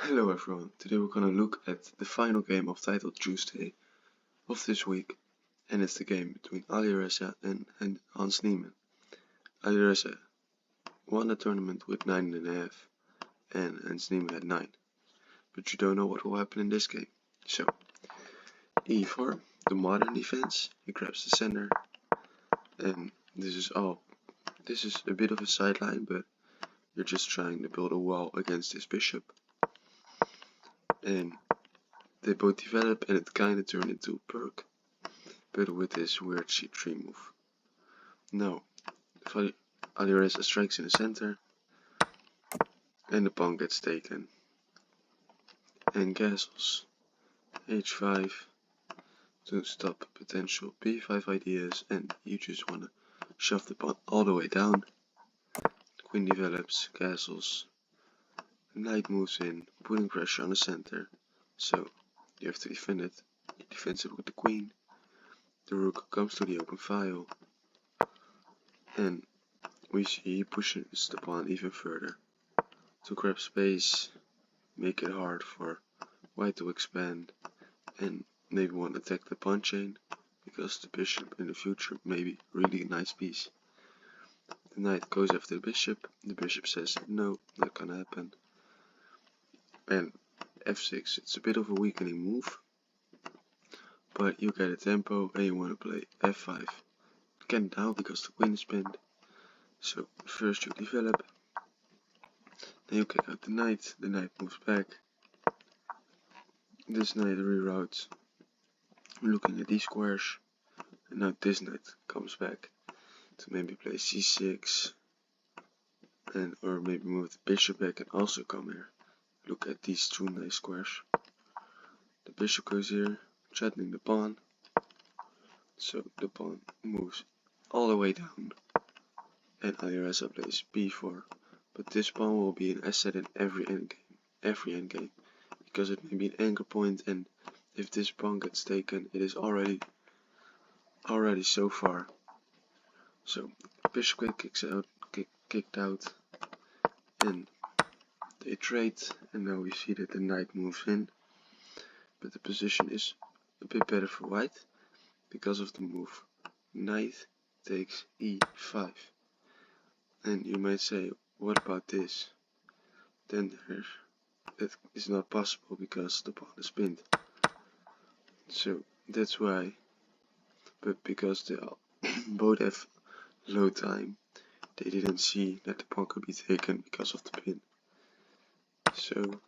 Hello everyone, today we're gonna look at the final game of Title Tuesday of this week, and it's the game between Alireza and Hans Niemann. Alireza won the tournament with 9.5 and Hans Niemann had 9, but you don't know what will happen in this game. So, e4, the modern defense, he grabs the center, and this is a bit of a sideline, but you're just trying to build a wall against this bishop. And they both develop and it kinda turned into a perk, but with this weird c3 move. Now, Alireza strikes in the center, and the pawn gets taken, and castles h5 to stop potential b5 ideas, and you just wanna shove the pawn all the way down. Queen develops, castles, knight moves in, putting pressure on the center, so you have to defend it. You defend it with the queen. The rook comes to the open file, and we see he pushes the pawn even further to grab space, make it hard for white to expand, and maybe want to attack the pawn chain, because the bishop in the future may be really a nice piece. The knight goes after the bishop says no, not gonna happen, and f6, it's a bit of a weakening move, but you get a tempo and you want to play f5. Can't now because the queen is pinned, so first you develop, then you kick out the knight moves back, this knight reroutes, looking at these squares, and now this knight comes back to maybe play c6, and or maybe move the bishop back and also come here. Look at these two nice squares. The bishop goes here, threatening the pawn, so the pawn moves all the way down, and Alireza plays b4, but this pawn will be an asset in every endgame, because it may be an anchor point, and if this pawn gets taken, it is already so far. So bishop kicked out, and they trade, and now we see that the knight moves in, but the position is a bit better for white because of the move knight takes e5. And you might say, what about this? Then that is not possible because the pawn is pinned. So that's why, but because they both have low time, they didn't see that the pawn could be taken because of the pin. So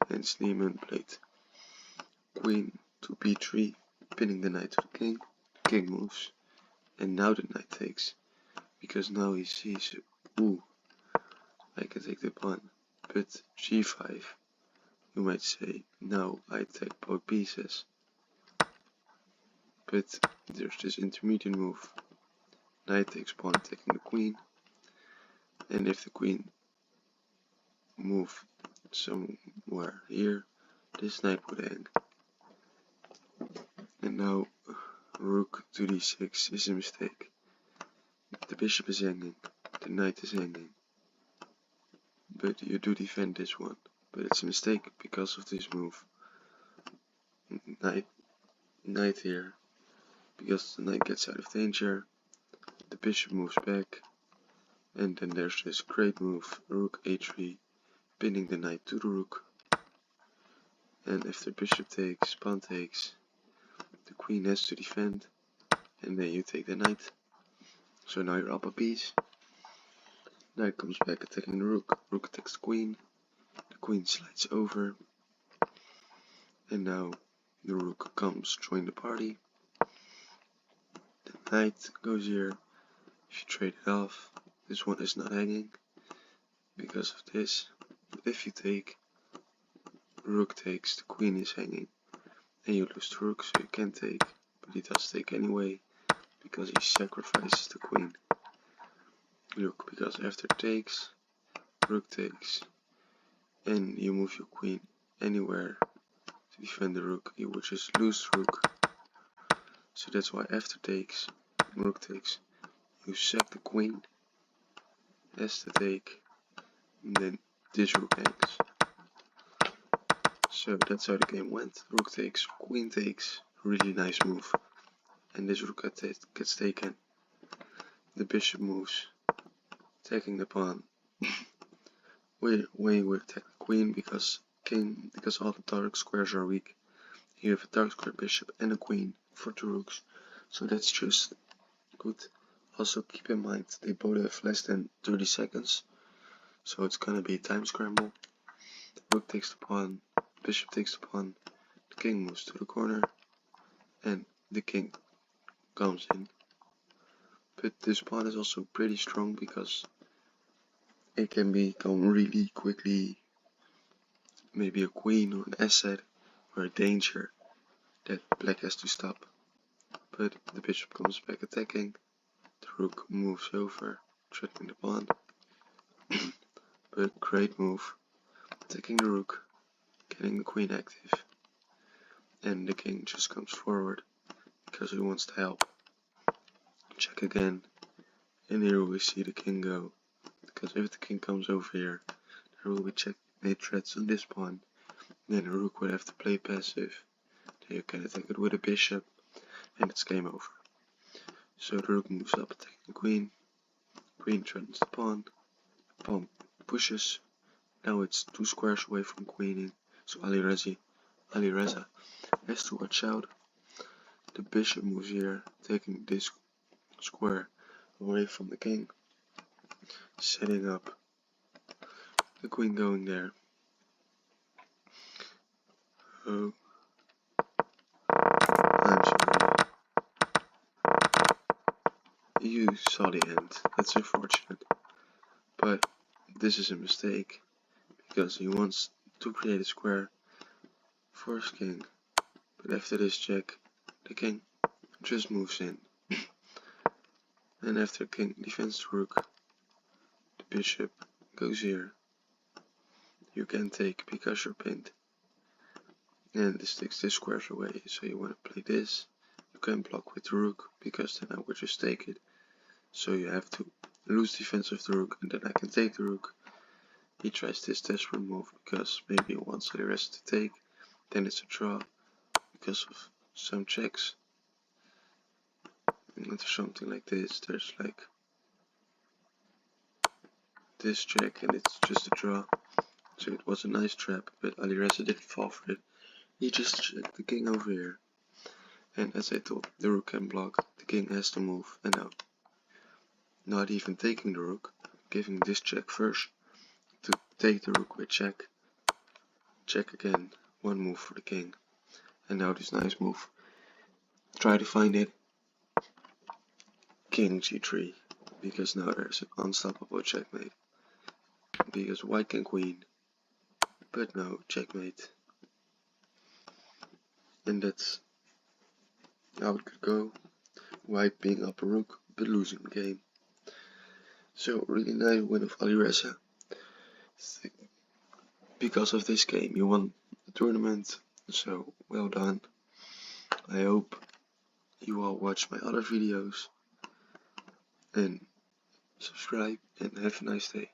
Hans Niemann played queen to b3, pinning the knight to the king. King moves, and now the knight takes, because now he sees, ooh, I can take the pawn, but g5, you might say, now I take both pieces, but there's this intermediate move, knight takes pawn, taking the queen, and if the queen move somewhere here, this knight would hang, and now rook to d6 is a mistake. The bishop is hanging, the knight is hanging, but you do defend this one, but it's a mistake because of this move. Knight here, because the knight gets out of danger, the bishop moves back, and then there's this great move, rook a3, pinning the knight to the rook, and if the bishop takes, pawn takes, the queen has to defend, and then you take the knight. So now you're up a piece. Knight comes back attacking the rook, rook attacks the queen slides over, and now the rook comes join the party. The knight goes here, if you trade it off, this one is not hanging because of this, but if you take, rook takes, the queen is hanging, and you lose the rook, so you can't take, but he does take anyway, because he sacrifices the queen. Look, because after takes, rook takes, and you move your queen anywhere to defend the rook, you would just lose the rook. So that's why after takes, rook takes, you sack the queen as the take, and then this rook hangs. So that's how the game went. Rook takes, queen takes, really nice move. And this rook gets taken. The bishop moves, taking the pawn. Way with attack the queen because all the dark squares are weak. You have a dark square bishop and a queen for 2 rooks, so that's just good. Also keep in mind they both have less than 30 seconds, so it's gonna be a time scramble. Rook takes the pawn, bishop takes the pawn, the king moves to the corner, and the king comes in. But this pawn is also pretty strong because it can become really quickly maybe a queen or an asset or a danger that black has to stop. But the bishop comes back attacking, the rook moves over, threatening the pawn. But great move, taking the rook, getting the queen active, and the king just comes forward because he wants to help. Check again, and here we see the king go, because if the king comes over here, there will be checkmate threats on this pawn, then the rook would have to play passive, then you can attack it with a bishop, and it's game over. So the rook moves up attacking the queen threatens the pawn pushes, now it's 2 squares away from queening, so Alireza has to watch out. The bishop moves here, taking this square away from the king, setting up the queen going there. Oh, I'm sorry. You saw the end, that's unfortunate. But this is a mistake, because he wants to create a square for his king. But after this check, the king just moves in. And after king defends the rook, the bishop goes here. You can take because you're pinned. And this takes this squares away, so you want to play this. You can block with the rook, because then I would just take it. So you have to lose defense of the rook, and then I can take the rook. He tries this desperate move, because maybe he wants the rest to take. Then it's a draw, because of some checks. And after something like this, there's like this check, and it's just a draw. So it was a nice trap, but Alireza didn't fall for it. He just checked the king over here. And as I thought, the rook can block, the king has to move, and now, not even taking the rook, giving this check first, to take the rook with check. Check again, 1 move for the king. And now this nice move. Try to find it. King g3, because now there's an unstoppable checkmate. Because white can queen, but no, checkmate. And that's how it could go. White being up a rook, but losing the game. So really nice win of Alireza. Because of this game you won the tournament, so well done. I hope you all watch my other videos and subscribe and have a nice day.